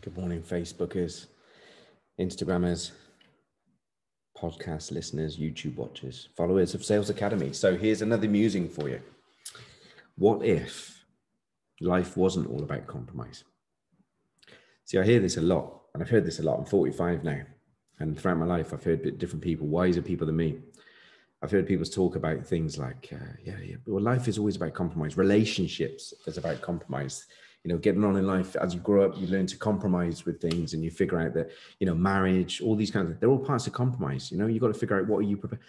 Good morning, Facebookers, Instagrammers, podcast listeners, YouTube watchers, followers of Sales Academy. So here's another musing for you. What if life wasn't all about compromise? See, I hear this a lot, and I've heard this a lot. I'm 45 now, and throughout my life, I've heard different people, wiser people than me. I've heard people talk about things like, well, life is always about compromise. Relationships is about compromise. You know, getting on in life, as you grow up, you learn to compromise with things, and you figure out that, you know, marriage, all these kinds of, they're all parts of compromise. You know, you've got to figure out what are you prepared.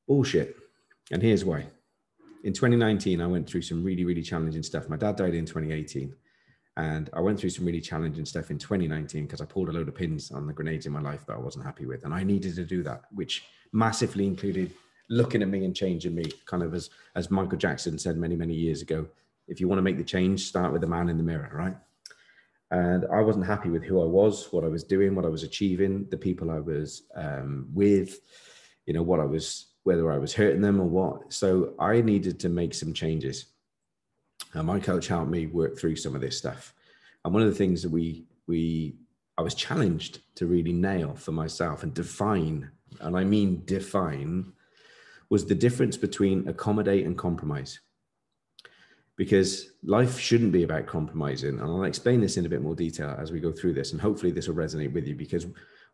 Bullshit. And here's why. In 2019, I went through some really, really challenging stuff. My dad died in 2018. And I went through some really challenging stuff in 2019 because I pulled a load of pins on the grenades in my life that I wasn't happy with. And I needed to do that, which massively included looking at me and changing me, kind of as Michael Jackson said many, many years ago. If you want to make the change, start with the man in the mirror, right? And I wasn't happy with who I was, what I was doing, what I was achieving, the people I was with, you know, whether I was hurting them or what. So I needed to make some changes. And my coach helped me work through some of this stuff. And one of the things that I was challenged to really nail for myself and define, and I mean define, was the difference between accommodate and compromise. Because life shouldn't be about compromising. And I'll explain this in a bit more detail as we go through this. And hopefully this will resonate with you, because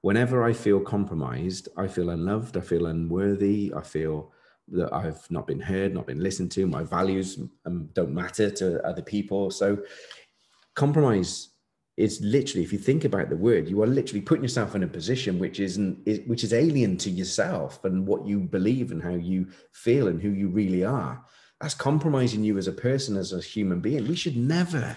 whenever I feel compromised, I feel unloved, I feel unworthy, I feel that I've not been heard, not been listened to, my values don't matter to other people. So compromise is literally, if you think about the word, you are literally putting yourself in a position which is alien to yourself and what you believe and how you feel and who you really are. That's compromising you as a person, as a human being. We should never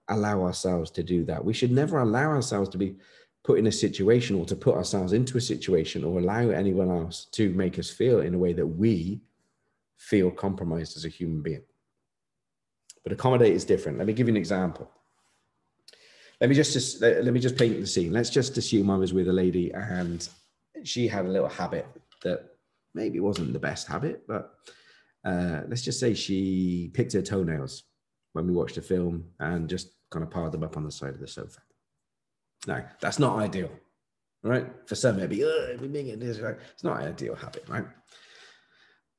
allow ourselves to do that. We should never allow ourselves to be put in a situation or to put ourselves into a situation or allow anyone else to make us feel in a way that we feel compromised as a human being. But accommodate is different. Let me give you an example. Let me just paint the scene. Let's just assume I was with a lady and she had a little habit that maybe wasn't the best habit, but let's just say she picked her toenails when we watched a film and just kind of piled them up on the side of the sofa. Now, that's not ideal, right? For some, maybe, it's not an ideal habit, right?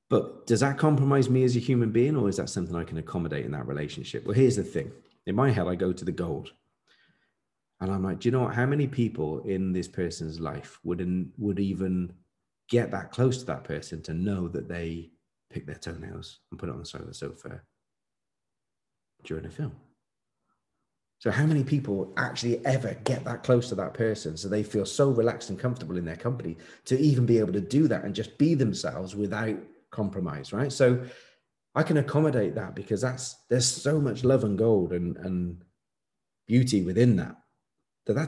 But does that compromise me as a human being, or is that something I can accommodate in that relationship? Well, here's the thing. In my head, I go to the gold. And I'm like, do you know what? How many people in this person's life would even get that close to that person to know that they pick their toenails and put it on the side of the sofa during a film? So how many people actually ever get that close to that person so they feel so relaxed and comfortable in their company to even be able to do that and just be themselves without compromise, right? So I can accommodate that because there's so much love and gold and beauty within that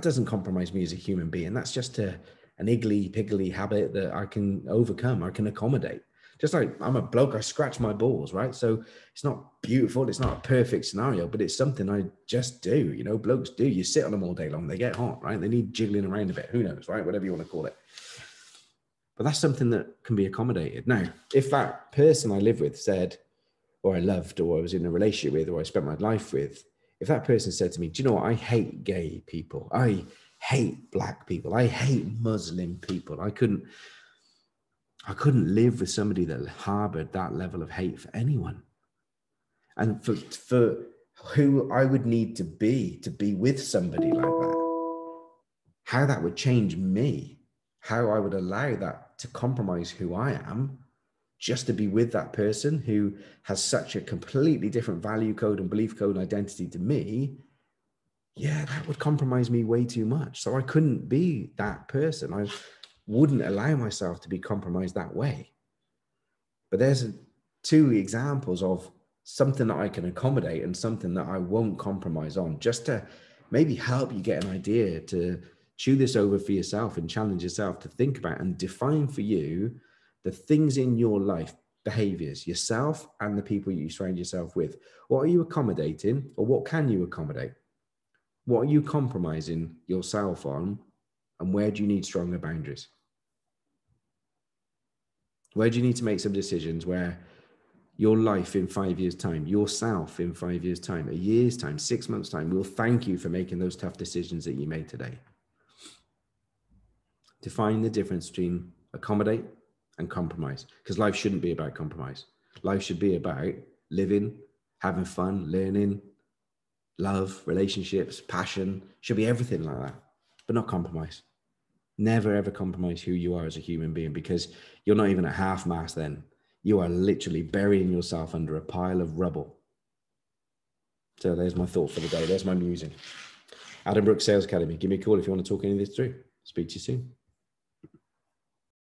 doesn't compromise me as a human being. That's just an iggly-piggly habit that I can overcome, I can accommodate. Just like I'm a bloke, I scratch my balls, right? So it's not beautiful, it's not a perfect scenario, but it's something I just do. You know, blokes do. You sit on them all day long, they get hot, right? They need jiggling around a bit, who knows, right? Whatever you want to call it. But that's something that can be accommodated. Now, if that person I live with said, or I loved, or I was in a relationship with, or I spent my life with, if that person said to me, do you know what? I hate gay people. I hate black people. I hate Muslim people. I couldn't live with somebody that harbored that level of hate for anyone. And for who I would need to be with somebody like that, how that would change me, how I would allow that to compromise who I am, just to be with that person who has such a completely different value code and belief code and identity to me, yeah, that would compromise me way too much. So I couldn't be that person. I wouldn't allow myself to be compromised that way. But there's two examples of something that I can accommodate and something that I won't compromise on, just to maybe help you get an idea to chew this over for yourself and challenge yourself to think about and define for you the things in your life, behaviors, yourself and the people you surround yourself with. What are you accommodating, or what can you accommodate? What are you compromising yourself on, and where do you need stronger boundaries? Where do you need to make some decisions where Your life in 5 years' time, yourself in 5 years' time, a year's time, 6 months' time will thank you for making those tough decisions that you made today. Define the difference between accommodate and compromise, because life shouldn't be about compromise. Life should be about living, having fun, learning, love, relationships, passion. Should be everything like that, but not compromise. Never ever compromise who you are as a human being, because you're not even at half mast then. You are literally burying yourself under a pile of rubble. So there's my thought for the day. There's my musing. Adam Brooks Sales Academy. Give me a call if you want to talk any of this through. Speak to you soon.